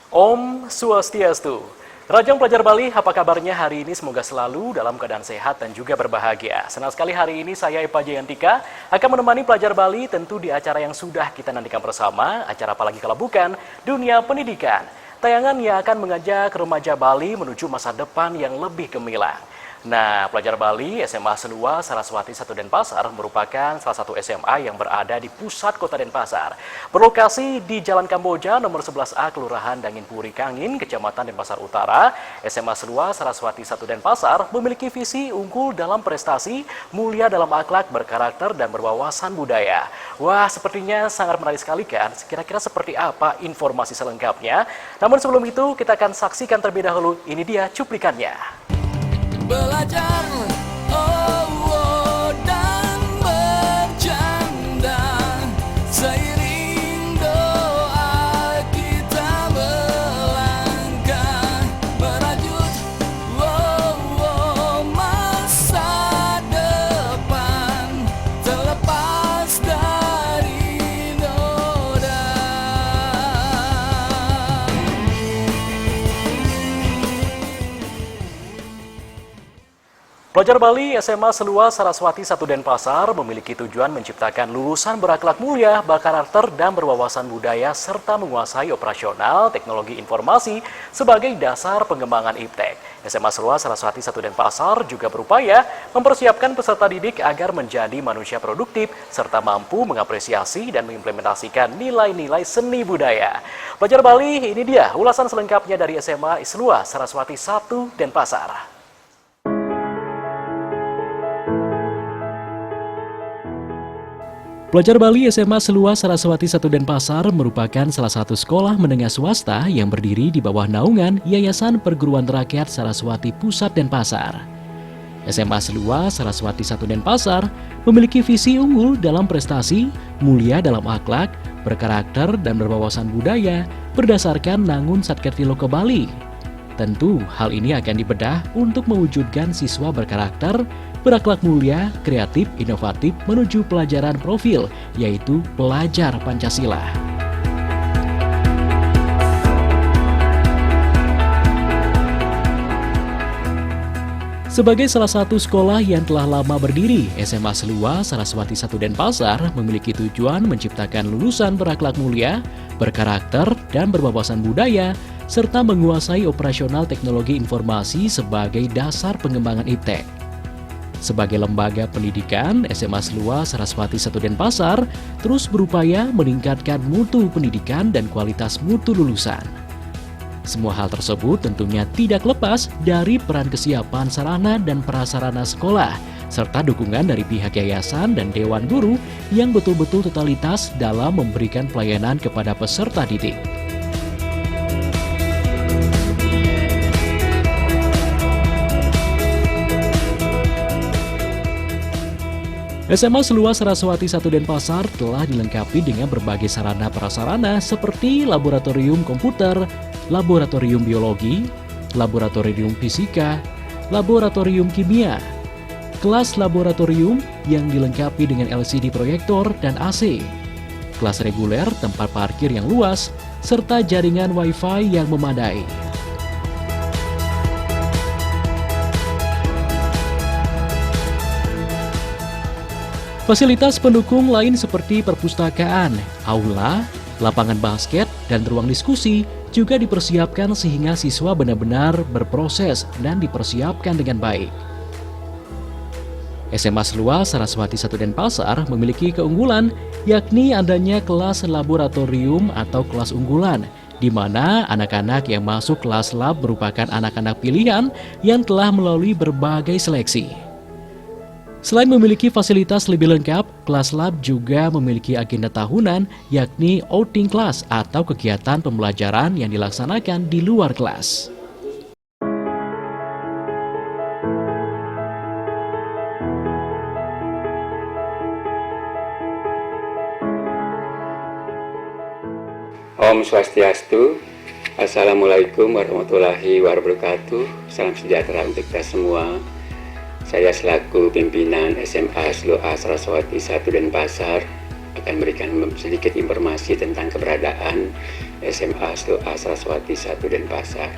Om Swastiastu. Rajang Pelajar Bali, apa kabarnya hari ini? Semoga selalu dalam keadaan sehat dan juga berbahagia. Senang sekali hari ini saya Ipa Jayantika akan menemani pelajar Bali tentu di acara yang sudah kita nantikan bersama. Acara apalagi kalau bukan Dunia Pendidikan. Tayangan yang akan mengajak remaja Bali menuju masa depan yang lebih gemilang. Nah, pelajar Bali SMA Selua Saraswati 1 Denpasar merupakan salah satu SMA yang berada di pusat kota Denpasar. Berlokasi di Jalan Kamboja nomor 11A Kelurahan Dangin Puri Kangin, Kecamatan Denpasar Utara, SMA Selua Saraswati 1 Denpasar memiliki visi unggul dalam prestasi, mulia dalam akhlak, berkarakter, dan berwawasan budaya. Wah, sepertinya sangat menarik sekali kan? Kira-kira seperti apa informasi selengkapnya? Namun sebelum itu, kita akan saksikan terlebih dahulu. Ini dia cuplikannya. Belajar dan bercanda seiring doa kita melangkah merajut masa depan terlepas dari noda. Pelajar Bali SMA Selua Saraswati 1 Denpasar memiliki tujuan menciptakan lulusan berakhlak mulia, berkarakter, dan berwawasan budaya serta menguasai operasional teknologi informasi sebagai dasar pengembangan iptek. SMA Selua Saraswati 1 Denpasar juga berupaya mempersiapkan peserta didik agar menjadi manusia produktif serta mampu mengapresiasi dan mengimplementasikan nilai-nilai seni budaya. Pelajar Bali, ini dia ulasan selengkapnya dari SMA Selua Saraswati 1 Denpasar. Pelajar Bali SMA Selua Saraswati 1 Denpasar merupakan salah satu sekolah menengah swasta yang berdiri di bawah naungan Yayasan Perguruan Rakyat Saraswati Pusat Denpasar. SMA Selua Saraswati 1 Denpasar memiliki visi unggul dalam prestasi, mulia dalam akhlak, berkarakter, dan berwawasan budaya berdasarkan Nangun Satkertilo ke Bali. Tentu hal ini akan dibedah untuk mewujudkan siswa berkarakter, berakhlak mulia, kreatif, inovatif menuju pelajaran profil, yaitu pelajar Pancasila. Sebagai salah satu sekolah yang telah lama berdiri, SMA Selua Saraswati 1 Denpasar memiliki tujuan menciptakan lulusan berakhlak mulia, berkarakter, dan berwawasan budaya, serta menguasai operasional teknologi informasi sebagai dasar pengembangan iptek. Sebagai lembaga pendidikan, SMA Selua Saraswati 1 Denpasar terus berupaya meningkatkan mutu pendidikan dan kualitas mutu lulusan. Semua hal tersebut tentunya tidak lepas dari peran kesiapan sarana dan prasarana sekolah, serta dukungan dari pihak yayasan dan dewan guru yang betul-betul totalitas dalam memberikan pelayanan kepada peserta didik. SMA Selua Saraswati 1 Denpasar telah dilengkapi dengan berbagai sarana prasarana seperti laboratorium komputer, laboratorium biologi, laboratorium fisika, laboratorium kimia, kelas laboratorium yang dilengkapi dengan LCD proyektor dan AC, kelas reguler tempat parkir yang luas, serta jaringan Wi-Fi yang memadai. Fasilitas pendukung lain seperti perpustakaan, aula, lapangan basket, dan ruang diskusi juga dipersiapkan sehingga siswa benar-benar berproses dan dipersiapkan dengan baik. SMA Selua Saraswati 1 Denpasar memiliki keunggulan, yakni adanya kelas laboratorium atau kelas unggulan, di mana anak-anak yang masuk kelas lab merupakan anak-anak pilihan yang telah melalui berbagai seleksi. Selain memiliki fasilitas lebih lengkap, kelas lab juga memiliki agenda tahunan, yakni outing class atau kegiatan pembelajaran yang dilaksanakan di luar kelas. Om Swastiastu. Assalamualaikum warahmatullahi wabarakatuh. Salam sejahtera untuk kita semua. Saya selaku pimpinan SMA Selua Saraswati 1 Denpasar akan memberikan sedikit informasi tentang keberadaan SMA SLOA Saraswati 1 Denpasar.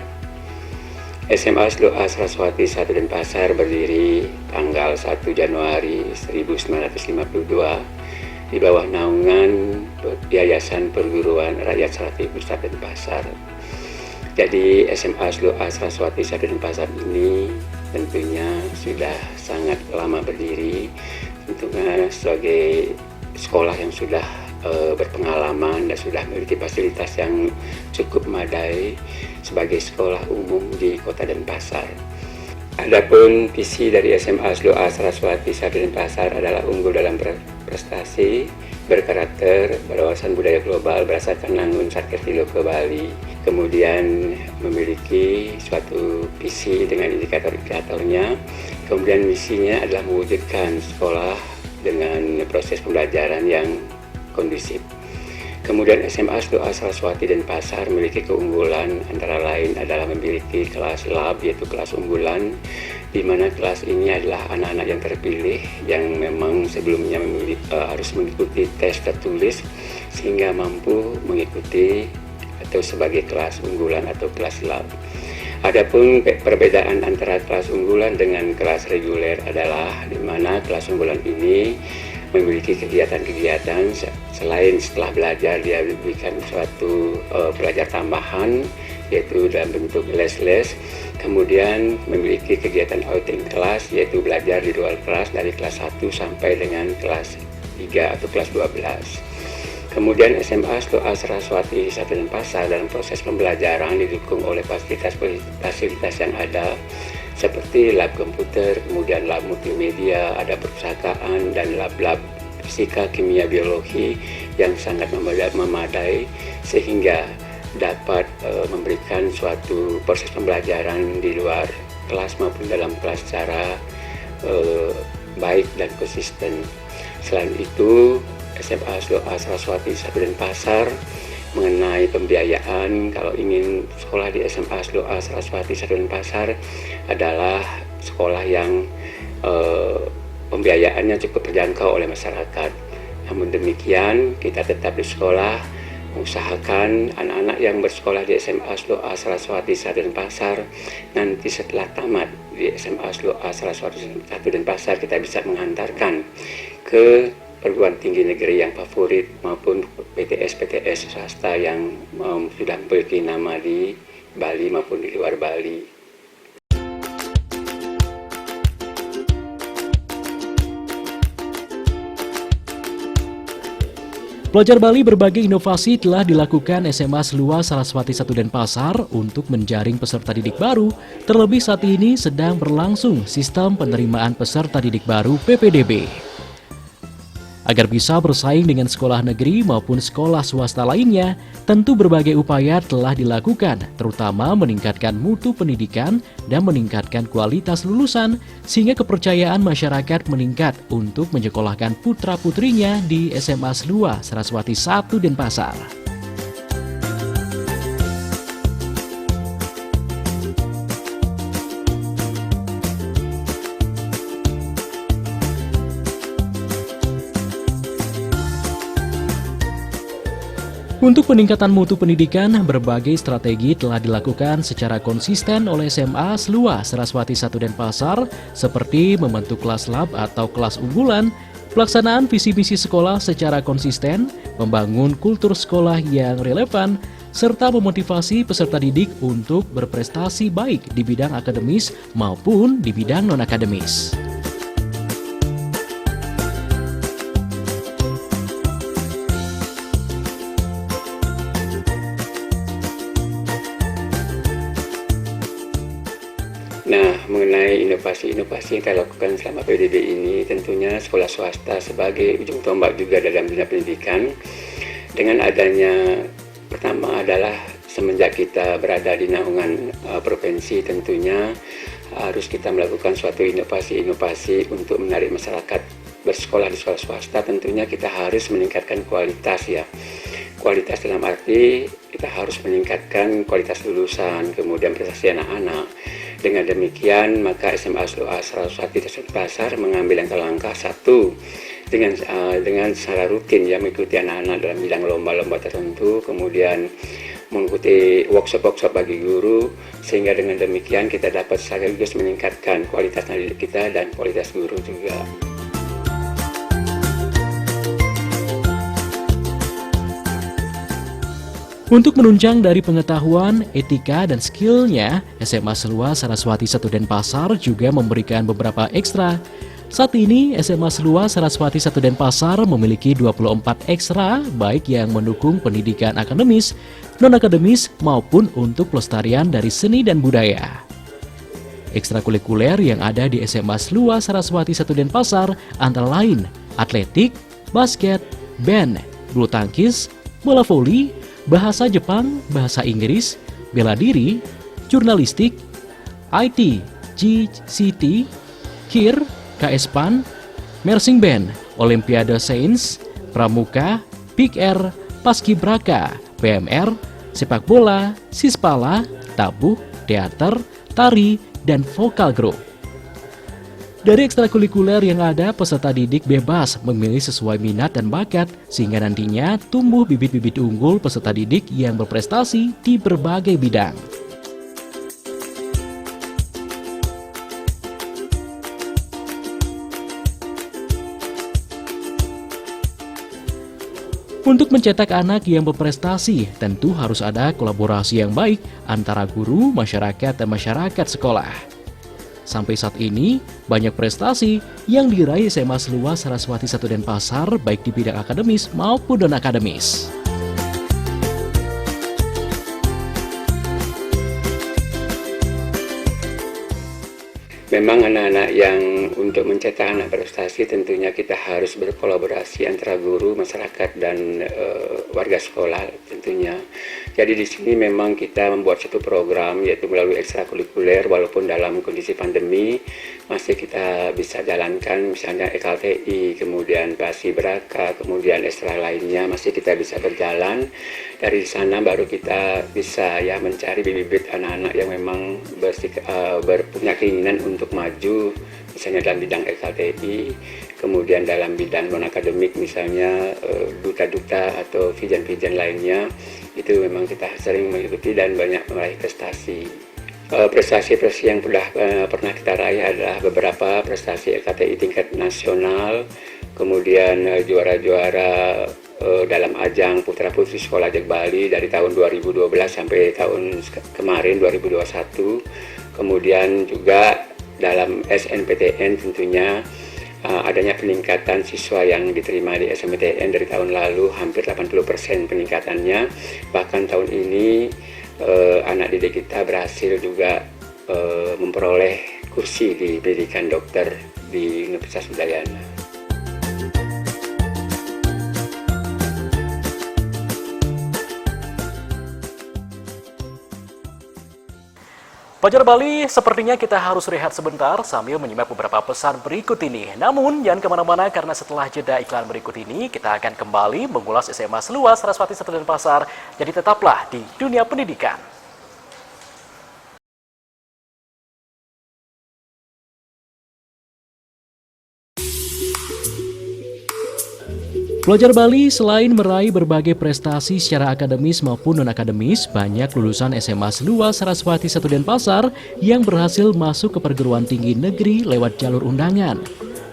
SMA SLOA Saraswati 1 Denpasar berdiri tanggal 1 Januari 1952 di bawah naungan Yayasan Perguruan Rakyat Sarati Pusat Denpasar. Jadi SMA SLOA Saraswati 1 Denpasar ini tentunya sudah sangat lama berdiri, tentunya sebagai sekolah yang sudah berpengalaman dan sudah memiliki fasilitas yang cukup memadai sebagai sekolah umum di Kota Denpasar. Adapun visi dari SMA SLOA Saraswati 1 Denpasar adalah unggul dalam prestasi, berkarakter, berwawasan budaya global berdasarkan Langun Satkertilo ke Bali. Kemudian memiliki suatu visi dengan indikator-indikatornya. Kemudian misinya adalah mewujudkan sekolah dengan proses pembelajaran yang kondusif. Kemudian SMA SLOA Saraswati Denpasar memiliki keunggulan antara lain adalah memiliki kelas lab, yaitu kelas unggulan, di mana kelas ini adalah anak-anak yang terpilih yang memang sebelumnya harus mengikuti tes tertulis sehingga mampu mengikuti atau sebagai kelas unggulan atau kelas lab. Adapun perbedaan antara kelas unggulan dengan kelas reguler adalah di mana kelas unggulan ini memiliki kegiatan-kegiatan selain setelah belajar dia diberikan suatu pelajar tambahan yaitu dalam bentuk les-les, kemudian memiliki kegiatan outing kelas yaitu belajar di luar kelas dari kelas 1 sampai dengan kelas 3 atau kelas 12. Kemudian SMA SLOA Saraswati 1 Denpasar dalam proses pembelajaran didukung oleh fasilitas yang ada seperti lab komputer, kemudian lab multimedia, ada perpustakaan dan lab-lab fisika, kimia, biologi yang sangat memadai sehingga dapat memberikan suatu proses pembelajaran di luar kelas maupun dalam kelas secara baik dan konsisten. Selain itu, SMA SLOA Saraswati 1 Denpasar mengenai pembiayaan, kalau ingin sekolah di SMA SLOA Saraswati 1 Denpasar adalah sekolah yang pembiayaannya cukup terjangkau oleh masyarakat. Namun demikian, kita tetap di sekolah mengusahakan anak-anak yang bersekolah di SMA SLOA Saraswati 1 Denpasar nanti setelah tamat di SMA SLOA Saraswati 1 Denpasar kita bisa menghantarkan ke perguruan tinggi negeri yang favorit maupun PTS swasta yang sudah memiliki nama di Bali maupun di luar Bali. Pelajar Bali berbagai inovasi telah dilakukan SMA SLOA Saraswati 1 Denpasar untuk menjaring peserta didik baru, terlebih saat ini sedang berlangsung sistem penerimaan peserta didik baru PPDB. Agar bisa bersaing dengan sekolah negeri maupun sekolah swasta lainnya, tentu berbagai upaya telah dilakukan, terutama meningkatkan mutu pendidikan dan meningkatkan kualitas lulusan, sehingga kepercayaan masyarakat meningkat untuk menyekolahkan putra-putrinya di SMA SLOA Saraswati 1 Denpasar. Untuk peningkatan mutu pendidikan, berbagai strategi telah dilakukan secara konsisten oleh SMA SLOA Saraswati 1 Denpasar, seperti membentuk kelas lab atau kelas unggulan, pelaksanaan visi-misi sekolah secara konsisten, membangun kultur sekolah yang relevan, serta memotivasi peserta didik untuk berprestasi baik di bidang akademis maupun di bidang non-akademis. Nah, mengenai inovasi-inovasi yang kita lakukan selama PDB ini, tentunya sekolah swasta sebagai ujung tombak juga dalam dunia pendidikan. Dengan adanya, pertama adalah semenjak kita berada di naungan provinsi, tentunya harus kita melakukan suatu inovasi-inovasi untuk menarik masyarakat bersekolah di sekolah swasta. Tentunya kita harus meningkatkan kualitas ya. Kualitas dalam arti kita harus meningkatkan kualitas lulusan, kemudian prestasi anak-anak. Dengan demikian, maka SMA SLOA Saraswati Denpasar mengambil langkah-langkah satu dengan secara rutin ya mengikuti anak-anak dalam bidang lomba-lomba tertentu, kemudian mengikuti workshop-workshop bagi guru, sehingga dengan demikian kita dapat sekaligus meningkatkan kualitas didik kita dan kualitas guru juga. Untuk menunjang dari pengetahuan, etika, dan skillnya, SMA Selua Saraswati 1 Denpasar juga memberikan beberapa ekstra. Saat ini, SMA Selua Saraswati 1 Denpasar memiliki 24 ekstra, baik yang mendukung pendidikan akademis, non-akademis, maupun untuk pelestarian dari seni dan budaya. Ekstrakurikuler yang ada di SMA Selua Saraswati 1 Denpasar antara lain atletik, basket, band, bulu tangkis, bola voli, bahasa Jepang, bahasa Inggris, bela diri, jurnalistik, IT, GCT, KIR, KS-PAN, Marching Band, Olimpiade Sains, Pramuka, Big Air, Paskibraka, PMR, sepak bola, Sispala, tabuh, teater, tari, dan vokal group. Dari ekstrakurikuler yang ada, peserta didik bebas memilih sesuai minat dan bakat, sehingga nantinya tumbuh bibit-bibit unggul peserta didik yang berprestasi di berbagai bidang. Untuk mencetak anak yang berprestasi, tentu harus ada kolaborasi yang baik antara guru, masyarakat, dan masyarakat sekolah. Sampai saat ini, banyak prestasi yang diraih SMA Selua Saraswati 1 Denpasar baik di bidang akademis maupun non-akademis. Memang anak-anak yang untuk mencetak anak prestasi tentunya kita harus berkolaborasi antara guru, masyarakat, dan warga sekolah tentunya. Jadi di sini memang kita membuat satu program yaitu melalui ekstrakurikuler, walaupun dalam kondisi pandemi masih kita bisa jalankan, misalnya EKTI, kemudian Paskibraka, kemudian ekstra lainnya masih kita bisa berjalan. Dari sana baru kita bisa ya mencari bibit-bibit anak-anak yang memang punya keinginan untuk maju, misalnya dalam bidang EKTI, kemudian dalam bidang non-akademik misalnya duta-duta atau vision-vision lainnya. Itu memang kita sering mengikuti dan banyak meraih prestasi. Prestasi-prestasi yang pernah kita raih adalah beberapa prestasi EKTI tingkat nasional, kemudian juara-juara dalam ajang Putra Putri Sekolah Ajak Bali dari tahun 2012 sampai tahun kemarin 2021. Kemudian juga dalam SNPTN tentunya adanya peningkatan siswa yang diterima di SNPTN dari tahun lalu hampir 80% peningkatannya. Bahkan tahun ini anak didik kita berhasil juga memperoleh kursi di pendidikan dokter di Universitas Udayana. Pelajar Bali, sepertinya kita harus rehat sebentar sambil menyimak beberapa pesan berikut ini. Namun, jangan kemana-mana karena setelah jeda iklan berikut ini, kita akan kembali mengulas SMA Selua Saraswati 1 Denpasar. Jadi tetaplah di dunia pendidikan. Pelajar Bali selain meraih berbagai prestasi secara akademis maupun non-akademis, banyak lulusan SMA Selua Saraswati 1 Denpasar yang berhasil masuk ke perguruan tinggi negeri lewat jalur undangan.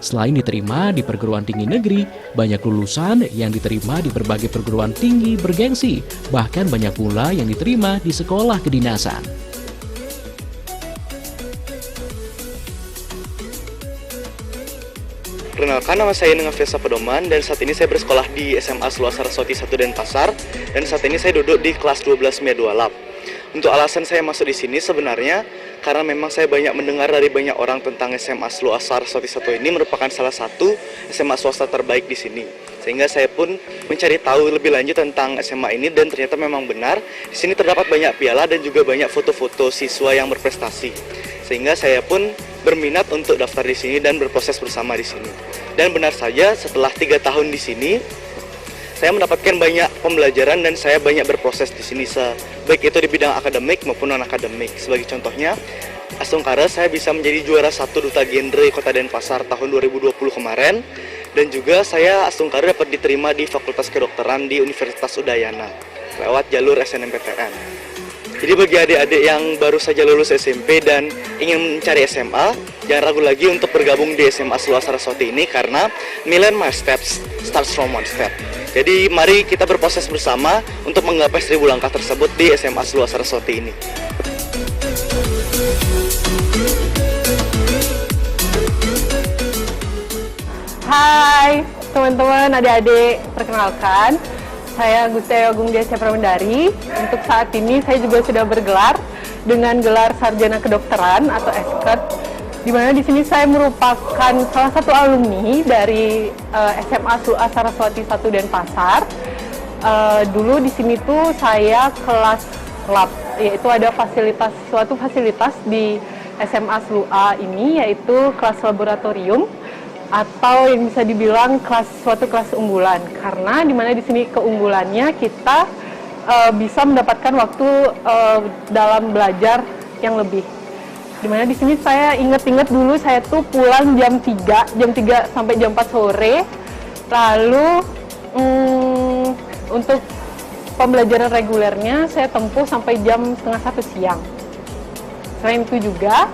Selain diterima di perguruan tinggi negeri, banyak lulusan yang diterima di berbagai perguruan tinggi bergengsi, bahkan banyak pula yang diterima di sekolah kedinasan. Perkenalkan, nama saya Nenga Fiasa Pedoman dan saat ini saya bersekolah di SMA Selua Saraswati 1 Denpasar dan saat ini saya duduk di kelas 12 Medua Lab. Untuk alasan saya masuk di sini sebenarnya karena memang saya banyak mendengar dari banyak orang tentang SMA Selua Saraswati 1 ini merupakan salah satu SMA swasta terbaik di sini. Sehingga saya pun mencari tahu lebih lanjut tentang SMA ini dan ternyata memang benar di sini terdapat banyak piala dan juga banyak foto-foto siswa yang berprestasi. Sehingga saya pun berminat untuk daftar di sini dan berproses bersama di sini. Dan benar saja setelah 3 tahun di sini, saya mendapatkan banyak pembelajaran dan saya banyak berproses di sini, baik itu di bidang akademik maupun non-akademik. Sebagai contohnya, Astungkara saya bisa menjadi juara 1 Duta Genre Kota Denpasar tahun 2020 kemarin. Dan juga saya Astungkara dapat diterima di Fakultas Kedokteran di Universitas Udayana. lewat jalur SNMPTN. Jadi bagi adik-adik yang baru saja lulus SMP dan ingin mencari SMA, jangan ragu lagi untuk bergabung di SMA Seluas Saraswati ini karena million my steps starts from one step. Jadi mari kita berproses bersama untuk menggapai 1000 langkah tersebut di SMA Seluas Saraswati ini. Hai teman-teman, adik-adik, perkenalkan saya Gusti Agung Diasya Pramendari. Untuk saat ini saya juga sudah bergelar dengan gelar Sarjana Kedokteran atau S.Ked, di mana di sini saya merupakan salah satu alumni dari SMA SLUA Saraswati 1 Denpasar. Dulu di sini tuh saya kelas lab, yaitu ada suatu fasilitas di SMA SLUA ini, yaitu kelas laboratorium atau yang bisa dibilang suatu kelas unggulan, karena dimana di sini keunggulannya kita bisa mendapatkan waktu dalam belajar yang lebih. Dimana di sini saya ingat-ingat dulu saya tuh pulang jam 3 sampai jam 4 sore, lalu untuk pembelajaran regulernya saya tempuh sampai jam setengah 1 siang. Selain itu juga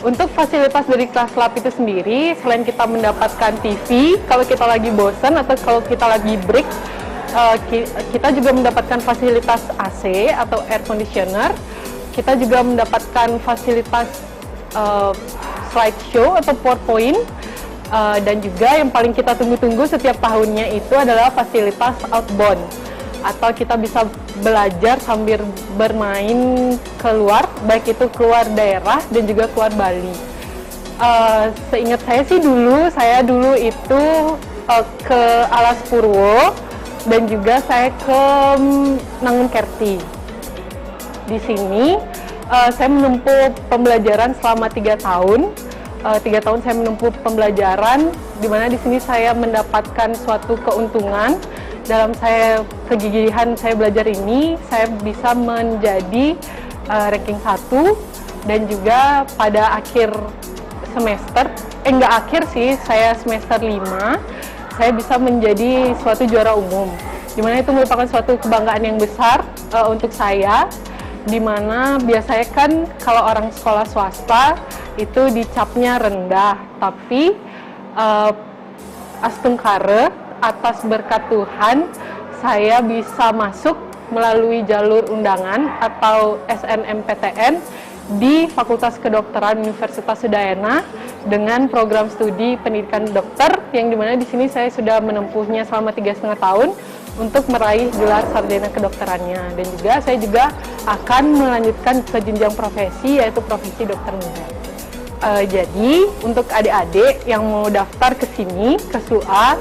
untuk fasilitas dari kelas lab itu sendiri, selain kita mendapatkan TV kalau kita lagi bosan atau kalau kita lagi break, kita juga mendapatkan fasilitas AC atau air conditioner. Kita juga mendapatkan fasilitas slideshow atau PowerPoint, dan juga yang paling kita tunggu-tunggu setiap tahunnya itu adalah fasilitas outbound, atau kita bisa belajar sambil bermain keluar, baik itu keluar daerah dan juga keluar Bali. Seingat saya sih saya dulu itu ke Alas Purwo dan juga saya ke Nangun Kerti. Di sini saya menempuh pembelajaran selama 3 tahun. 3 tahun saya menempuh pembelajaran, di mana di sini saya mendapatkan suatu keuntungan. Dalam kegigihan saya belajar ini, saya bisa menjadi ranking 1, dan juga pada akhir semester, enggak akhir sih, saya semester 5, saya bisa menjadi suatu juara umum. Dimana itu merupakan suatu kebanggaan yang besar untuk saya, dimana biasanya kan kalau orang sekolah swasta itu dicapnya rendah, tapi astungkare, atas berkat Tuhan, saya bisa masuk melalui jalur undangan atau SNMPTN di Fakultas Kedokteran Universitas Udayana dengan program studi pendidikan dokter, yang dimana di sini saya sudah menempuhnya selama 3,5 tahun untuk meraih gelar sarjana kedokterannya, dan juga saya juga akan melanjutkan ke jenjang profesi, yaitu profesi dokter muda. Jadi untuk adik-adik yang mau daftar ke sini, ke SLUA,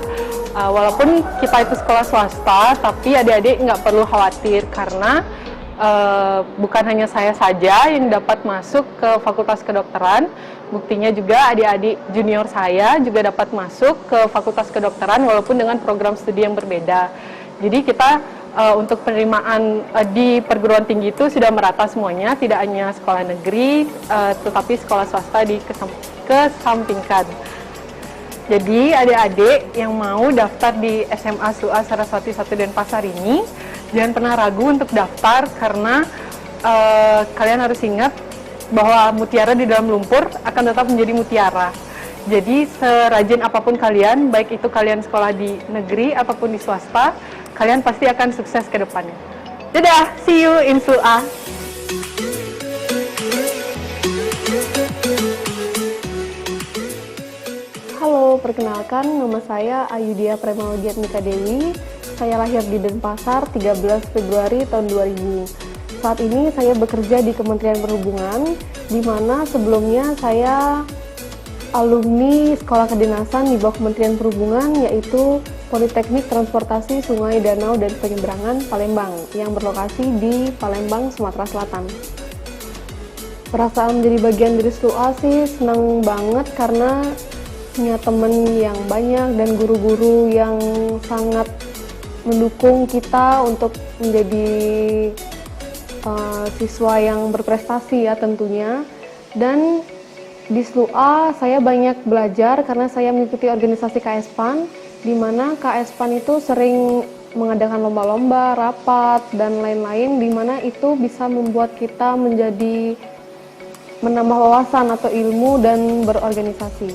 walaupun kita itu sekolah swasta, tapi adik-adik nggak perlu khawatir karena bukan hanya saya saja yang dapat masuk ke Fakultas Kedokteran. Buktinya juga adik-adik junior saya juga dapat masuk ke Fakultas Kedokteran walaupun dengan program studi yang berbeda. Jadi kita untuk penerimaan di perguruan tinggi itu sudah merata semuanya, tidak hanya sekolah negeri, tetapi sekolah swasta dikesampingkan. Jadi adik-adik yang mau daftar di SMA SLUA Saraswati 1 Denpasar ini, jangan pernah ragu untuk daftar, karena kalian harus ingat bahwa mutiara di dalam lumpur akan tetap menjadi mutiara. Jadi serajin apapun kalian, baik itu kalian sekolah di negeri ataupun di swasta, kalian pasti akan sukses ke depannya. Dadah, see you in SLUA. Halo, perkenalkan nama saya Ayudia Premawadiatmika Dewi. Saya lahir di Denpasar 13 Februari tahun 2000. Saat ini saya bekerja di Kementerian Perhubungan, di mana sebelumnya saya alumni Sekolah Kedinasan di bawah Kementerian Perhubungan, yaitu Politeknik Transportasi Sungai, Danau, dan Penyeberangan Palembang yang berlokasi di Palembang, Sumatera Selatan. Perasaan menjadi bagian dari SLUA sih senang banget karena punya temen yang banyak dan guru-guru yang sangat mendukung kita untuk menjadi siswa yang berprestasi ya tentunya. Dan di SLUA saya banyak belajar karena saya mengikuti organisasi KSPAN, di mana KSPAN itu sering mengadakan lomba-lomba, rapat, dan lain-lain, di mana itu bisa membuat kita menjadi menambah wawasan atau ilmu dan berorganisasi.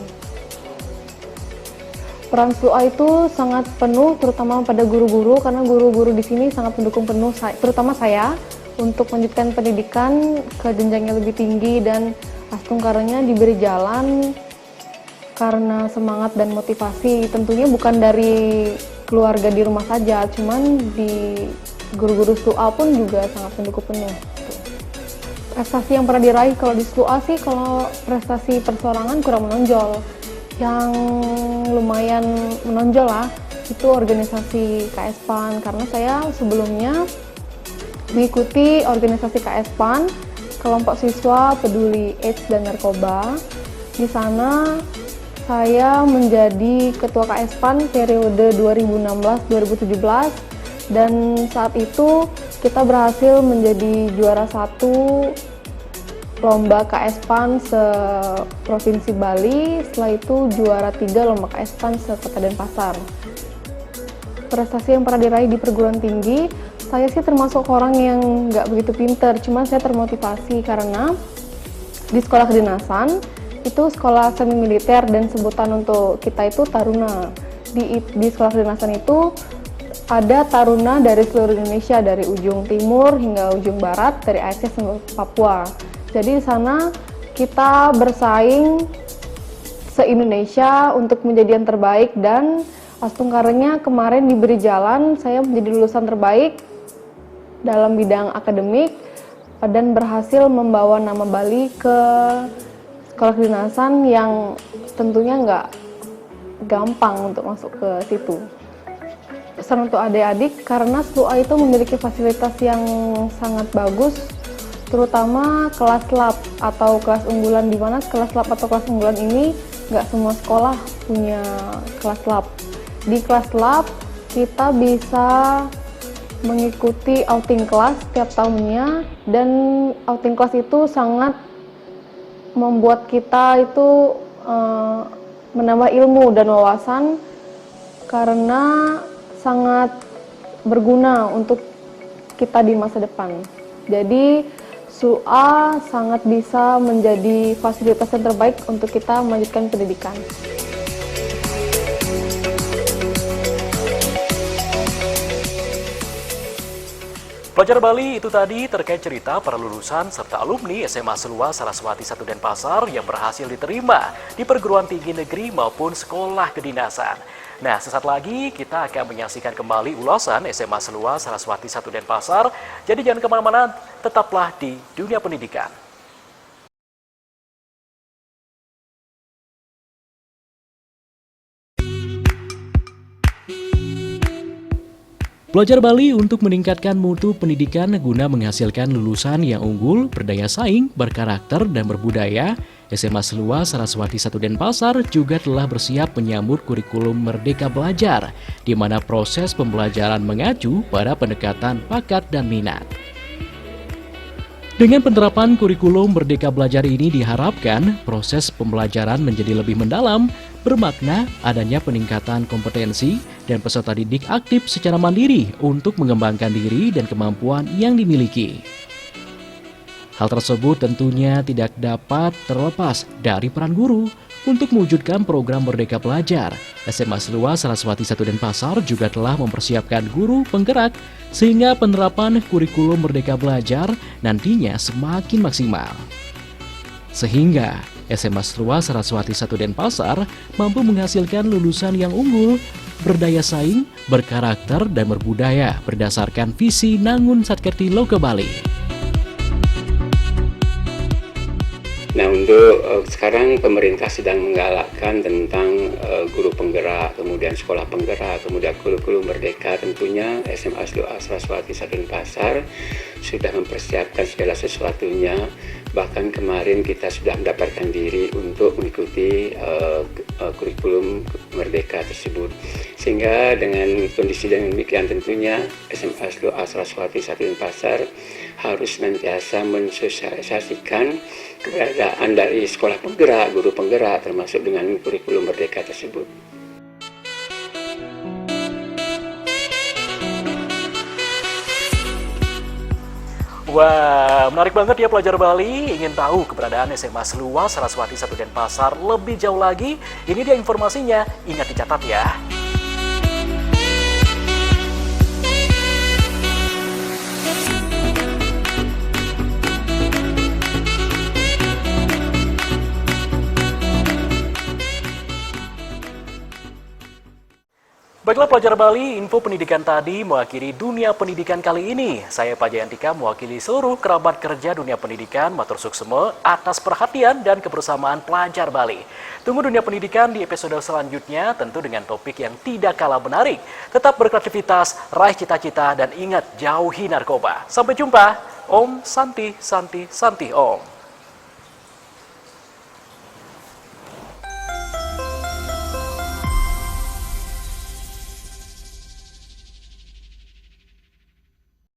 Peran SLUA itu sangat penuh, terutama pada guru-guru, karena guru-guru di sini sangat mendukung penuh, terutama saya, untuk melanjutkan pendidikan ke jenjang yang lebih tinggi, dan Astungkaranya diberi jalan karena semangat dan motivasi. Tentunya bukan dari keluarga di rumah saja, cuman di guru-guru SLUA pun juga sangat mendukung penuh. Prestasi yang pernah diraih kalau di SLUA sih, kalau prestasi persorangan kurang menonjol. Yang lumayan menonjol lah itu organisasi KS-PAN, karena saya sebelumnya mengikuti organisasi KS-PAN, kelompok siswa peduli AIDS dan narkoba. Di sana saya menjadi ketua KS-PAN periode 2016-2017, dan saat itu kita berhasil menjadi juara 1 lomba KS-PAN se-Provinsi Bali, setelah itu juara 3 lomba KS-PAN se-Kota Denpasar. Prestasi yang pernah diraih di perguruan tinggi, saya sih termasuk orang yang nggak begitu pinter, cuman saya termotivasi karena di sekolah kedinasan, itu sekolah semi militer dan sebutan untuk kita itu taruna. Di sekolah kedinasan itu ada taruna dari seluruh Indonesia, dari ujung timur hingga ujung barat, dari Aceh sampai Papua. Jadi di sana kita bersaing se-Indonesia untuk menjadi yang terbaik, dan Astungkaranya kemarin diberi jalan, saya menjadi lulusan terbaik dalam bidang akademik dan berhasil membawa nama Bali ke sekolah kedinasan yang tentunya nggak gampang untuk masuk ke situ. Pesan untuk adik-adik, karena SLUA itu memiliki fasilitas yang sangat bagus, terutama kelas lab atau kelas unggulan, di mana kelas lab atau kelas unggulan ini nggak semua sekolah punya kelas lab. Di kelas lab kita bisa mengikuti outing kelas setiap tahunnya, dan outing kelas itu sangat membuat kita itu menambah ilmu dan wawasan, karena sangat berguna untuk kita di masa depan. Jadi SLUA sangat bisa menjadi fasilitas yang terbaik untuk kita melanjutkan pendidikan. Pelajar Bali itu tadi terkait cerita para lulusan serta alumni SMA SLUA Saraswati 1 Denpasar yang berhasil diterima di perguruan tinggi negeri maupun sekolah kedinasan. Nah, sesaat lagi kita akan menyaksikan kembali ulasan SMA SLUA Saraswati 1 Denpasar. Jadi jangan kemana-mana, tetaplah di Dunia Pendidikan. Pelajar Bali untuk meningkatkan mutu pendidikan guna menghasilkan lulusan yang unggul, berdaya saing, berkarakter, dan berbudaya, SMA SLUA Saraswati 1 Denpasar juga telah bersiap menyambut kurikulum Merdeka Belajar, di mana proses pembelajaran mengacu pada pendekatan bakat dan minat. Dengan penerapan kurikulum Merdeka Belajar ini diharapkan proses pembelajaran menjadi lebih mendalam, bermakna adanya peningkatan kompetensi dan peserta didik aktif secara mandiri untuk mengembangkan diri dan kemampuan yang dimiliki. Hal tersebut tentunya tidak dapat terlepas dari peran guru untuk mewujudkan program Merdeka Belajar. SMA SLUA Saraswati 1 Denpasar juga telah mempersiapkan guru penggerak sehingga penerapan kurikulum Merdeka Belajar nantinya semakin maksimal. Sehingga SMA SLUA Saraswati 1 Denpasar mampu menghasilkan lulusan yang unggul, berdaya saing, berkarakter, dan berbudaya berdasarkan visi Nangun Satkerti Loka Bali. Nah, untuk sekarang pemerintah sedang menggalakkan tentang guru penggerak, kemudian sekolah penggerak, kemudian kurikulum merdeka. Tentunya SMA SLUA Saraswati 1 Denpasar sudah mempersiapkan segala sesuatunya. Bahkan kemarin kita sudah mendaftarkan diri untuk mengikuti kurikulum merdeka tersebut. Sehingga dengan kondisi yang demikian tentunya SMA SLUA Saraswati 1 Denpasar harus senantiasa mensosialisasikan keberadaan dari sekolah penggerak, guru penggerak, termasuk dengan kurikulum merdeka tersebut. Wah, menarik banget ya pelajar Bali. Ingin tahu keberadaan SMA Seluas Saraswati 1 Denpasar lebih jauh lagi? Ini dia informasinya, ingat dicatat ya. Baiklah pelajar Bali, info pendidikan tadi mewakili dunia pendidikan kali ini. Saya Pak Jayantika mewakili seluruh kerabat kerja dunia pendidikan, matur suksema atas perhatian dan kebersamaan pelajar Bali. Tunggu dunia pendidikan di episode selanjutnya, tentu dengan topik yang tidak kalah menarik. Tetap berkreativitas, raih cita-cita, dan ingat jauhi narkoba. Sampai jumpa. Om Santi Santi Santi Om.